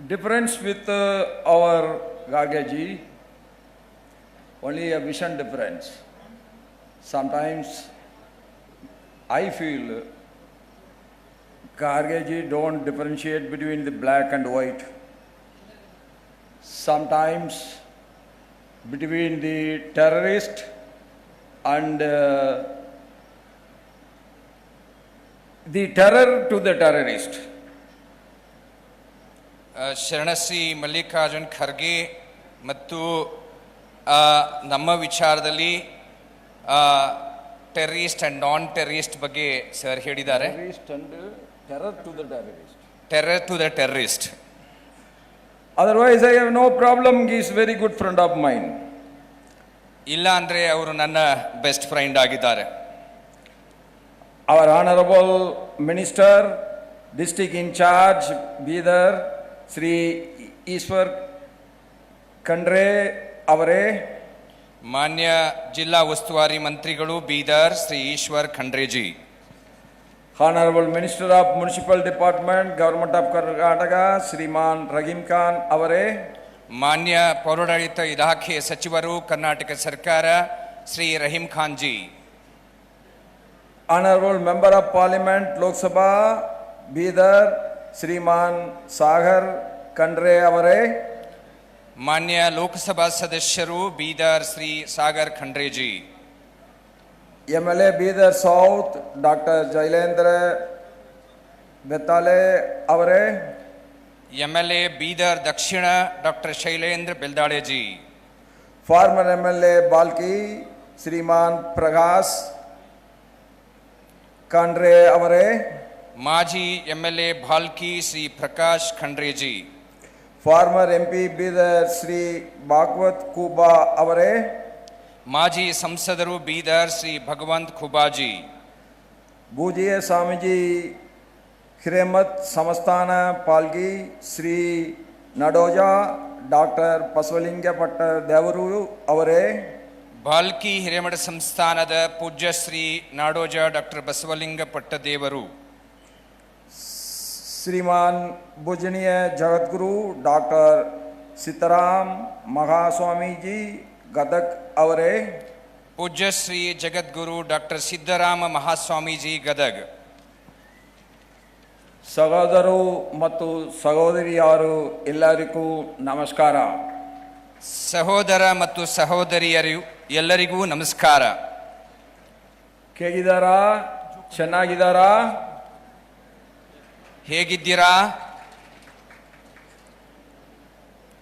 difference with our Gargaji, only a vision difference. Sometimes I feel Gargaji don't differentiate between the black and white. Sometimes between the terrorist and the terror to the terrorist. Sharanashri Mallikarjun Kharge ಮತ್ತು ನಮ್ಮ ವಿಚಾರದಲ್ಲಿ terrorist and non terrorist ಬಗ್ಗೆ sir ಹೇಳಿದ್ದಾರೆ. Terror to the terrorist. Terror to the terrorist. Otherwise, I have no problem. He is very good friend of mine. ಇಲ್ಲ ಅಂದ್ರೆ ಅವರು ನನ್ನ best friend ಆಗಿದ್ದಾರೆ. Our honorable minister, district in charge, Bidar, Sri Ishwar Khandre ಅವರೇ, ಮಾನ್ಯ ಜಿಲ್ಲಾ ಉಸ್ತುವಾರಿ ಮಂತ್ರಿಗಳು Bidar Shri Eshwar ಖಂಡ್ರೆಜಿ, Honorable Minister of Municipal Department, Government of Karnataka, Shriman Rahim Khan ಅವರೇ, ಮಾನ್ಯ ಪೌರಾಡಳಿತ ಇಲಾಖೆ ಸಚಿವರು ಕರ್ನಾಟಕ ಸರ್ಕಾರ Shri Rahim Khan G, Honorable Member of Parliament, Lok Sabha, Bidar, Shriman Sagar Khandre ಅವರೇ, ಮಾನ್ಯ ಲೋಕಸಭಾ ಸದಸ್ಯರು Bidar Shri Sagar ಖಂಡ್ರೆಜಿ, MLA Bidar South, Dr. Jailendra Betale ಅವರೇ, MLA ಬೀದರ್ ದಕ್ಷಿಣ doctor Shailendra Beldaleji, Former MLA Balki, Shriman Prakash Khandre ಅವರೇ, ಮಾಜಿ MLA Bhalki Shri Prakash ಖಂಡ್ರೆಜಿ, Former MP Bidar Sri Bhagwat Kuba ಅವರೇ, ಮಾಜಿ ಸಂಸದರು ಬೀದರ್ ಶ್ರೀ ಭಗವಂತ್ ಖುಬಾಜಿ, ಭೂಜಿಯ ಸ್ವಾಮೀಜಿ ಹಿರೇಮತ್ ಸಂಸ್ಥಾನ ಪಾಲ್ಗಿ ಶ್ರೀ ನಡೋಜ ಡಾಕ್ಟರ್ ಬಸವಲಿಂಗ ಪಟ್ಟ ದೇವರು ಅವರೇ, ಭಾಲ್ಕಿ ಹಿರೇಮಠ ಸಂಸ್ಥಾನದ ಪೂಜ್ಯ ಶ್ರೀ ನಾಡೋಜ ಡಾಕ್ಟರ್ ಬಸವಲಿಂಗ ಪಟ್ಟದೇವರು, ಶ್ರೀಮಾನ್ ಭುಜನೀಯ ಜಗದ್ಗುರು ಡಾಕ್ಟರ್ ಸೀತಾರಾಮ್ ಮಹಾಸ್ವಾಮೀಜಿ ಗದಗ್ ಅವರೇ, ಪೂಜ್ಯ ಶ್ರೀ ಜಗದ್ಗುರು ಡಾಕ್ಟರ್ ಸಿದ್ದರಾಮ ಮಹಾಸ್ವಾಮೀಜಿ ಗದಗ್, ಸಹೋದರರು ಮತ್ತು ಸಹೋದರಿಯರು ಎಲ್ಲರಿಗೂ ನಮಸ್ಕಾರ. ಸಹೋದರ ಮತ್ತು ಸಹೋದರಿಯರು ಎಲ್ಲರಿಗೂ ನಮಸ್ಕಾರ. ಹೇಗಿದ್ದಾರಾ? ಚೆನ್ನಾಗಿದ್ದಾರಾ? ಹೇಗಿದ್ದೀರಾ?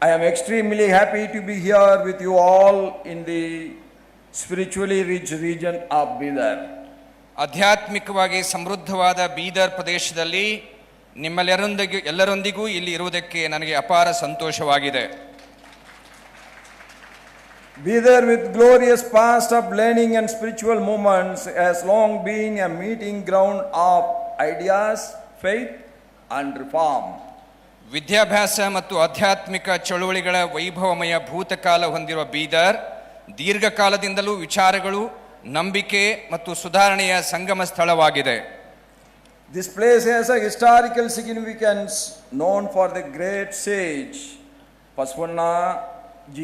I am extremely happy to be here with you all in the spiritually rich region of Bidar. ಆಧ್ಯಾತ್ಮಿಕವಾಗಿ ಸಮೃದ್ಧವಾದ ಬೀದರ್ ಪ್ರದೇಶದಲ್ಲಿ ಎಲ್ಲರೊಂದಿಗೂ ಇಲ್ಲಿ ಇರುವುದಕ್ಕೆ ನನಗೆ ಅಪಾರ ಸಂತೋಷವಾಗಿದೆ. Bidar, with glorious past of learning and spiritual movements, has long been a meeting ground of ideas, faith and reform. ವಿದ್ಯಾಭ್ಯಾಸ ಮತ್ತು ಆಧ್ಯಾತ್ಮಿಕ ಚಳುವಳಿಗಳ ವೈಭವಮಯ ಭೂತಕಾಲ ಹೊಂದಿರುವ ಬೀದರ್ ದೀರ್ಘಕಾಲದಿಂದಲೂ ವಿಚಾರಗಳು, ನಂಬಿಕೆ ಮತ್ತು ಸುಧಾರಣೆಯ ಸಂಗಮ ಸ್ಥಳವಾಗಿದೆ. This place has a historical significance known for the great sage Paswanna